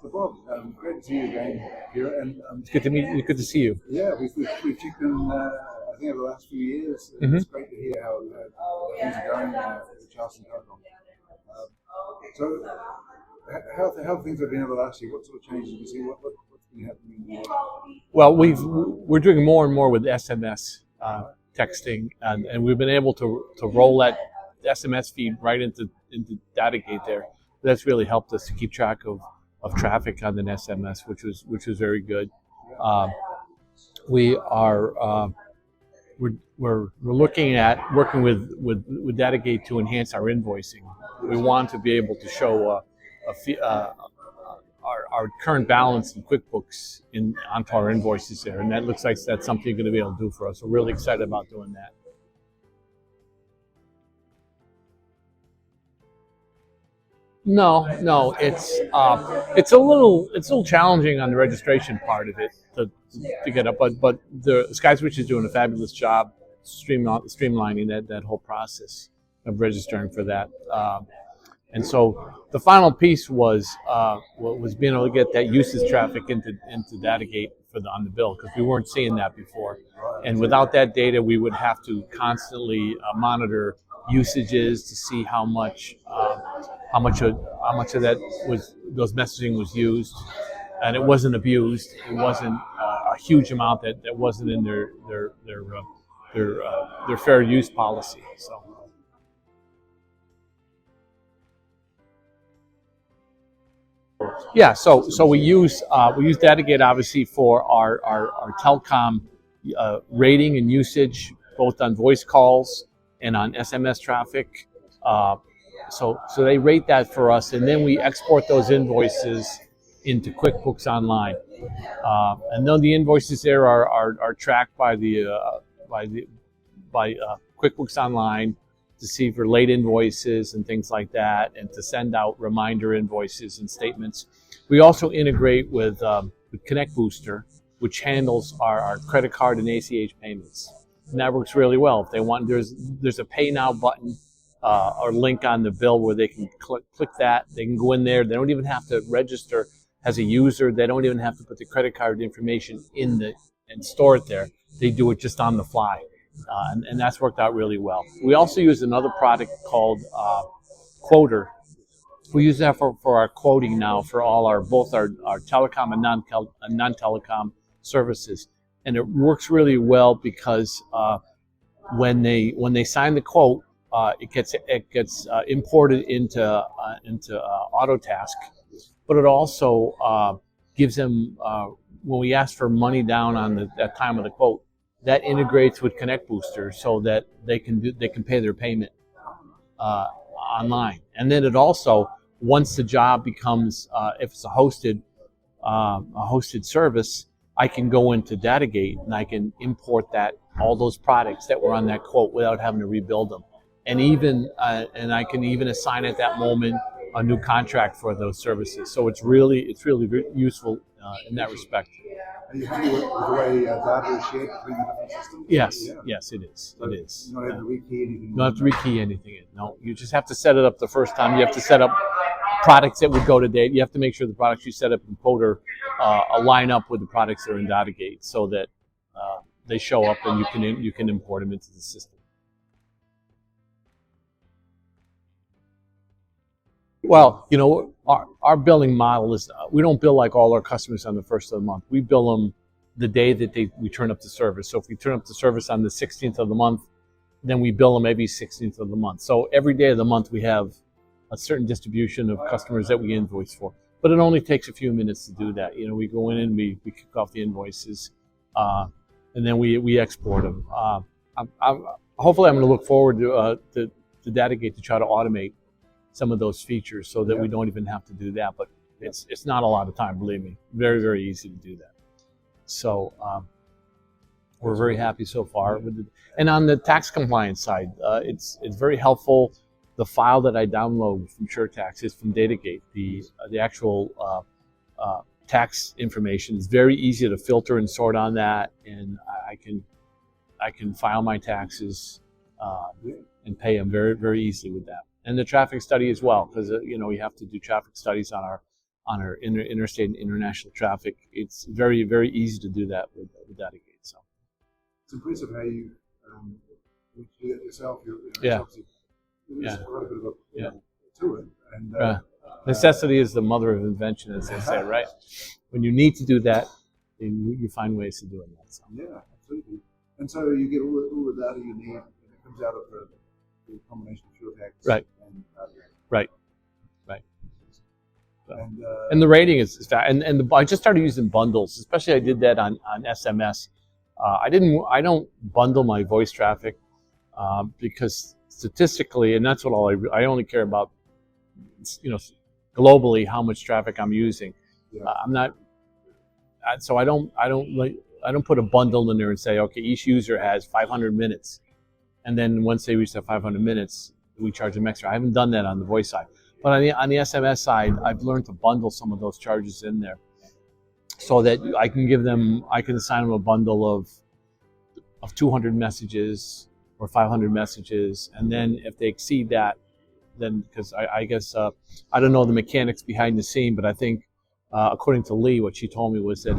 So Bob, great to see you again here, and It's good to meet you. Good to see you. yeah, we've checked in. I think over the last few years, and it's great to hear how things are going with Charleston Telecom. So, how things have been over the last year? What sort of changes have you seen? What's been happening? Well, we're doing more and more with SMS texting, and we've been able to roll that SMS feed right into Datagate there. That's really helped us to keep track of traffic on an SMS, which was very good. We are we're looking at working with Datagate to enhance our invoicing. We want to be able to show our current balance in QuickBooks onto our invoices there, and that looks like that's something you're going to be able to do for us. We're really excited about doing that. No, it's a little challenging on the registration part of it to get up, but the 𝗖𝗵𝗿𝗶𝗆 is doing a fabulous job streamlining that whole process of registering for that. And so the final piece was being able to get that usage traffic into Datagate on the bill, because we weren't seeing that before. And without that data, we would have to constantly monitor usages to see how much of that those messaging was used, and it wasn't abused. It wasn't a huge amount that wasn't in their fair use policy. So. Yeah, so we use Datagate obviously for our telecom rating and usage, both on voice calls and on SMS traffic. So they rate that for us, and then we export those invoices into QuickBooks Online. And then the invoices there are tracked by QuickBooks Online to see for late invoices and things like that, and to send out reminder invoices and statements. We also integrate with Connect Booster, which handles our credit card and ACH payments, and that works really well. If they want, there's a Pay Now button or link on the bill where they can click that. They can go in there. They don't even have to register as a user. They don't even have to put the credit card information and store it there. They do it just on the fly. And that's worked out really well. We also use another product called Quoter. We use that for our quoting now for both our telecom and non-telecom services, and it works really well because when they sign the quote, it gets imported into Autotask, but it also gives them when we ask for money down on that time of the quote, that integrates with Connect Booster so that they can pay their payment online. And then it also, once the job becomes, if it's a hosted service, I can go into Datagate and I can import all those products that were on that quote without having to rebuild them. And I can even assign at that moment a new contract for those services. So it's really useful in that respect. Are you happy with the way data is shared between the different systems? Yes, yes, it is. So it is. You don't have to rekey anything. You don't have to rekey anything in. No, you just have to set it up the first time. You have to set up products that would go to date. You have to make sure the products you set up in Quoter line up with the products that are in Datagate, so that they show up and you can import them into the system. Well, our billing model is, we don't bill like all our customers on the first of the month. We bill them the day that we turn up the service. So if we turn up the service on the 16th of the month, then we bill them every 16th of the month. So every day of the month we have a certain distribution of customers that we invoice for. But it only takes a few minutes to do that. We go in and we kick off the invoices, and then we export them. Hopefully I'm going to look forward to Datagate to try to automate some of those features so that we don't even have to do that. But it's not a lot of time, believe me. Very, very easy to do that. So we're very happy so far with it. And on the tax compliance side, it's very helpful. The file that I download from SureTax is from Datagate. The actual tax information is very easy to filter and sort on that, and I can file my taxes and pay them very, very easily with that. And the traffic study as well, because you have to do traffic studies on on our interstate and international traffic. It's very, very easy to do that with Datagate. So it's impressive how you do it yourself. Yeah. There's quite a bit of Yeah. to it. And necessity is the mother of invention, as they say, right? When you need to do that, you find ways to doing that. So. Yeah, absolutely. And so you get all the data you need, and it comes out of the combination of 𝗫𝗏𝗃 Right. and Right. And the rating is fast. And I just started using bundles, especially I did that on SMS. I don't bundle my voice traffic because statistically, and that's what I only care about, globally how much traffic I'm using. Yeah. So I don't put a bundle in there and say, okay, each user has 500 minutes, and then once they reach that 500 minutes, we charge them extra. I haven't done that on the voice side. But on the SMS side, I've learned to bundle some of those charges in there, so that I can assign them a bundle of 200 messages or 500 messages, and then if they exceed that, then because I guess I don't know the mechanics behind the scene, but I think according to Lee, what she told me was that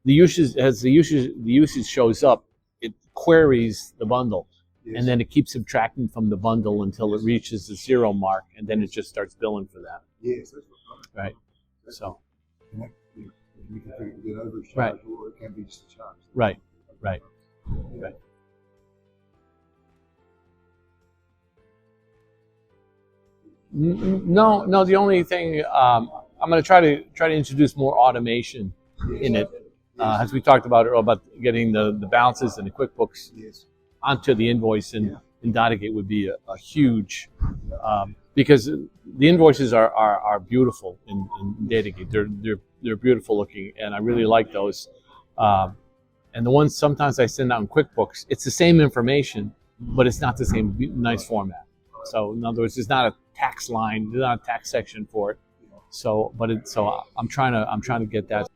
the usage shows up, it queries the bundle. Yes. And then it keeps subtracting from the bundle until it reaches the 0 mark, and then it just starts billing for that. Yes, that's right. So. You can figure it get overcharged, Right. Or it can be just a charge. Right. Yeah. Right. No. The only thing I'm going to try to introduce more automation in it, as we talked about getting the balances and the QuickBooks onto the invoice in Datagate would be a huge, because the invoices are beautiful in Datagate. They're beautiful looking, and I really like those. And the ones sometimes I send out in QuickBooks, it's the same information, but it's not the same nice format. So in other words, there's not a tax line, there's not a tax section for it. So I'm trying to get that.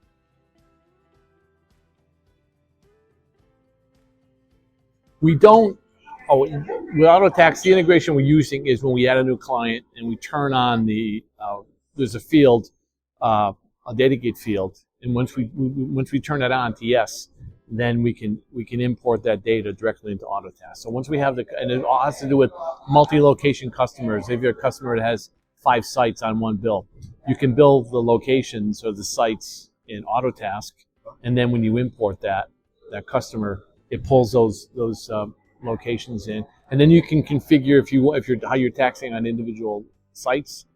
We don't. With auto tax, the integration we're using is when we add a new client and we turn on there's a field, a Datagate field, and once we turn that on to yes, then we can import that data directly into Autotask. So once we have and it all has to do with multi-location customers. If you're a customer that has 5 sites on one bill, you can build the locations or the sites in Autotask, and then when you import that customer, it pulls those locations in, and then you can configure how you're taxing on individual sites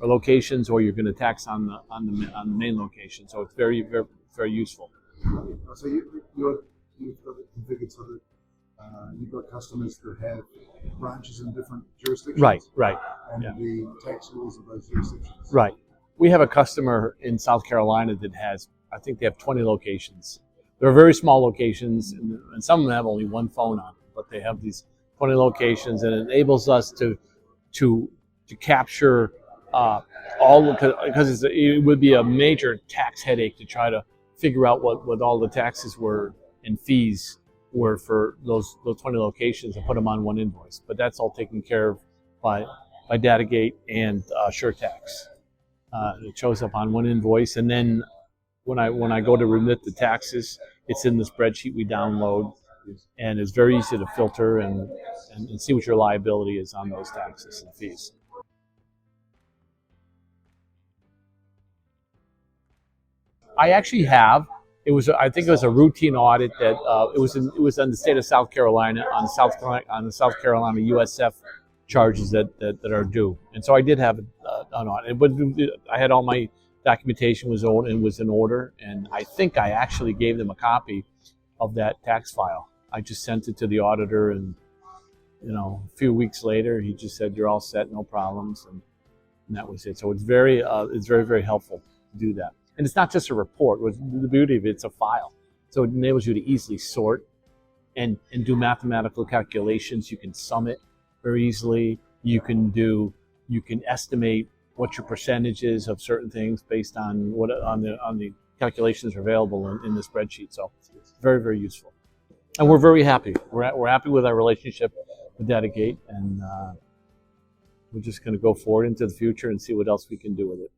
or locations, or you're going to tax on the main location. So it's very, very, very useful. So you've got it configured so that you've got customers that have branches in different jurisdictions. Right. And the tax rules of those jurisdictions. Right. We have a customer in South Carolina that I think they have 20 locations. They're very small locations, and some of them have only one phone on them, but they have these 20 locations, and it enables us to capture all, because it would be a major tax headache to try to figure out what all the taxes were and fees were for those 20 locations and put them on one invoice. But that's all taken care of by Datagate and SureTax. It shows up on one invoice, and then when I go to remit the taxes, it's in the spreadsheet we download, and it's very easy to filter and see what your liability is on those taxes and fees. I actually have. I think it was a routine audit that it was in the state of South Carolina on the South Carolina USF charges that are due, and so I did have an audit. But I had all my documentation was in order, and I think I actually gave them a copy of that tax file. I just sent it to the auditor, and a few weeks later, he just said, "You're all set, no problems," and that was it. So it's very, very helpful to do that. And it's not just a report. The beauty of it's a file, so it enables you to easily sort and do mathematical calculations. You can sum it very easily. You can estimate what your percentage is of certain things based on on the calculations available in the spreadsheet. So it's very, very useful, and we're very happy. We're happy with our relationship with Datagate, and we're just going to go forward into the future and see what else we can do with it.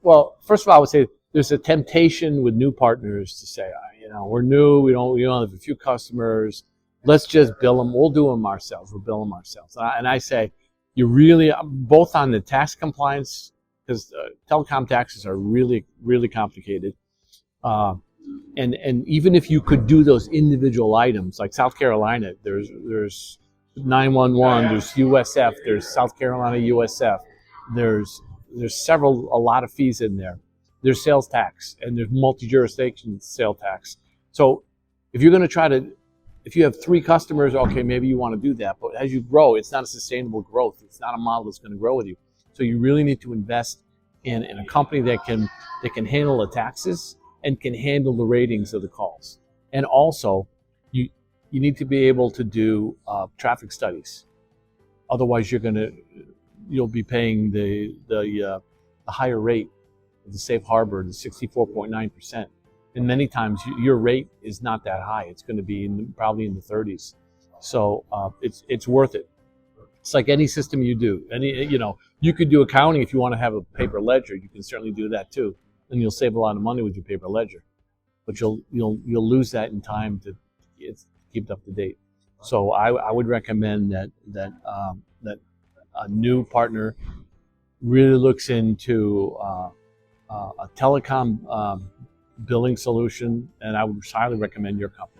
Well, first of all, I would say there's a temptation with new partners to say, we're new, we don't have a few customers. Let's just bill them. We'll do them ourselves. We'll bill them ourselves. And I say, you really, both on the tax compliance, because telecom taxes are really, really complicated. And even if you could do those individual items, like South Carolina, there's 911, there's USF, there's South Carolina USF, there's a lot of fees in there. There's sales tax, and there's multi-jurisdiction sales tax. So if you're going to if you have 3 customers, okay, maybe you want to do that. But as you grow, it's not a sustainable growth. It's not a model that's going to grow with you. So you really need to invest in a company that can handle the taxes and can handle the ratings of the calls. And also, you need to be able to do traffic studies. Otherwise, you'll be paying the higher rate of the safe harbor, the 64.9%. And many times your rate is not that high. It's going to be probably in the 30s. So it's worth it. It's like any system you do. You could do accounting if you want to have a paper ledger. You can certainly do that too, and you'll save a lot of money with your paper ledger. But you'll lose that in time to keep it up to date. So I would recommend that a new partner really looks into a telecom billing solution, and I would highly recommend your company.